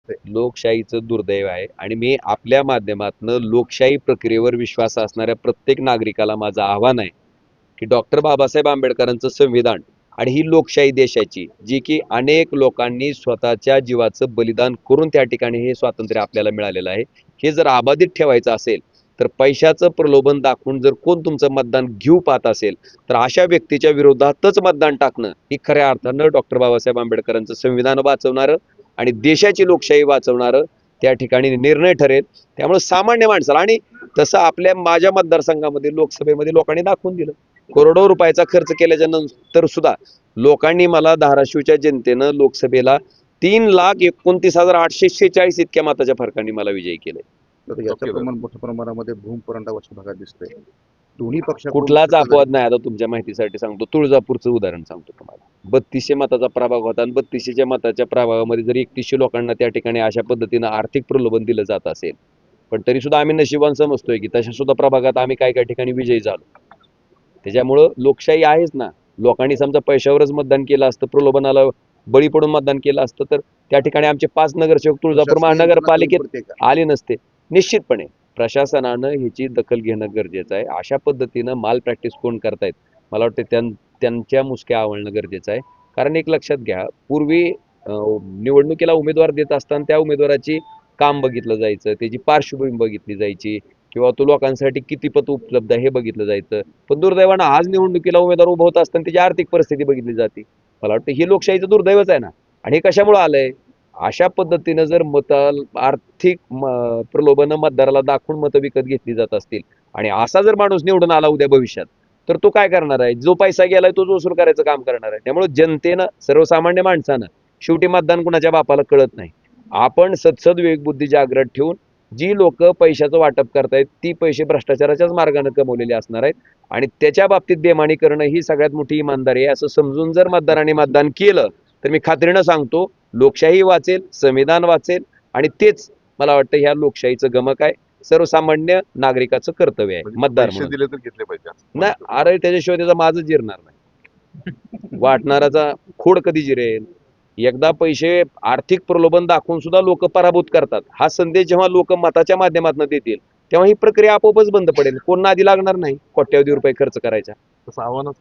दिसतंय? लोकशाहीचं दुर्दैव आहे आणि मी आपल्या माध्यमातून लोकशाही प्रक्रियेवर विश्वास असणाऱ्या प्रत्येक नागरिकाला माझं आव्हान आहे की डॉक्टर बाबासाहेब आंबेडकरांचं संविधान आणि ही लोकशाही देशाची जी की अनेक लोकांनी स्वतःच्या जीवाचं बलिदान करून त्या ठिकाणी हे स्वातंत्र्य आपल्याला मिळालेलं आहे, हे जर अबाधित ठेवायचं असेल तर पैशाचं प्रलोभन दाखवून जर कोण तुमचं मतदान घेऊ पाहत असेल तर अशा व्यक्तीच्या विरोधातच मतदान टाकणं ही खऱ्या अर्थानं डॉक्टर बाबासाहेब आंबेडकरांचं संविधान वाचवणारं आणि देशाची लोकशाही वाचवणारं त्या ठिकाणी निर्णय ठरेल. त्यामुळे सामान्य माणसाला आणि तसं आपल्या माझ्या मतदारसंघामध्ये लोकसभेमध्ये लोकांनी दाखवून दिलं. करोडो रुपयाचा खर्च केल्याच्या नंतर सुद्धा लोकांनी मला धाराशिवच्या जनतेनं लोकसभेला 3,29,846 इतक्या मताच्या फरकाने मला विजयी केले. तर याचं प्रमाण मोठ्या प्रमाणामध्ये भूमपरांडा पश्चिम भागात दिसतंय. दोन्ही पक्षाकडून कुठलाच अपवाद नाही. आता तुमच्या माहितीसाठी सांगतो, तुळजापूरचं उदाहरण सांगतो तुम्हाला. 3200 मताचा प्रभाग होता आणि 3200च्या मताच्या प्रभागामध्ये जर 3100 लोकांना त्या ठिकाणी अशा पद्धतीनं आर्थिक प्रलोभन दिलं जात असेल, पण तरी सुद्धा आम्ही नशिबान समजतोय की तशा सुद्धा प्रभागात आम्ही काही ठिकाणी विजयी झालो. त्याच्यामुळं लोकशाही आहेच ना. लोकांनी समजा पैशावरच मतदान केलं असतं, प्रलोभनाला बळी पडून मतदान केलं असतं तर त्या ठिकाणी आमचे 5 नगरसेवक तुळजापूर महानगरपालिकेत आले नसते. निश्चितपणे प्रशासनानं ह्याची दखल घेणं गरजेचं आहे. अशा पद्धतीनं माल प्रॅक्टिस कोण करतायत मला वाटतं त्यांच्या मुसक्या आवळणं गरजेचं आहे. कारण एक लक्षात घ्या, पूर्वी निवडणुकीला उमेदवार देत असताना त्या उमेदवाराची काम बघितलं जायचं, त्याची पार्श्वभूमी बघितली जायची किंवा तो लोकांसाठी किती पत उपलब्ध आहे हे बघितलं जायचं. पण दुर्दैवानं आज निवडणुकीला उमेदवार उभं होत असताना त्याची आर्थिक परिस्थिती बघितली जाते. मला वाटतं हे लोकशाहीचं दुर्दैवच आहे ना. आणि हे कशामुळे आलंय? अशा पद्धतीनं जर आर्थिक प्रलोभनं मतदाराला दाखवून मतं विकत घेतली जात असतील आणि असा जर माणूस निवडून आला उद्या भविष्यात तर तो काय करणार आहे? जो पैसा गेलाय तोच वसूल करायचं काम करणार आहे. त्यामुळे जनतेनं, सर्वसामान्य माणसानं शेवटी मतदान कुणाच्या बापाला कळत नाही. आपण सदसद विवेकबुद्धी जागृत ठेवून जी लोक पैशाचं वाटप करतायत ती पैसे भ्रष्टाचाराच्याच मार्गाने कमवलेले असणार आहेत आणि त्याच्या बाबतीत बेमानी करणं ही सगळ्यात मोठी इमानदारी आहे असं समजून जर मतदारांनी मतदान केलं तर मी खात्रीनं सांगतो लोकशाही वाचेल, संविधान वाचेल आणि तेच मला वाटतं ह्या लोकशाहीचं गमक आहे. सर्वसामान्य नागरिकाचं कर्तव्य आहे मतदार म्हणून. दिले तर घेतले पाहिजे नाही, अरे त्याच्याशिवाय त्याचा माझं जिरणार नाही. वाटणाराचा खोड कधी जिरेल? एकदा पैसे आर्थिक प्रलोभन दाखवून सुद्धा लोक पराभूत करतात. हा संदेश जेव्हा लोक मताच्या माध्यमातून देतील तेव्हा ही प्रक्रिया आपोआपच बंद पडेल. कोण नादी लागणार नाही कोट्यावधी रुपये खर्च करायचा. तसं आव्हानच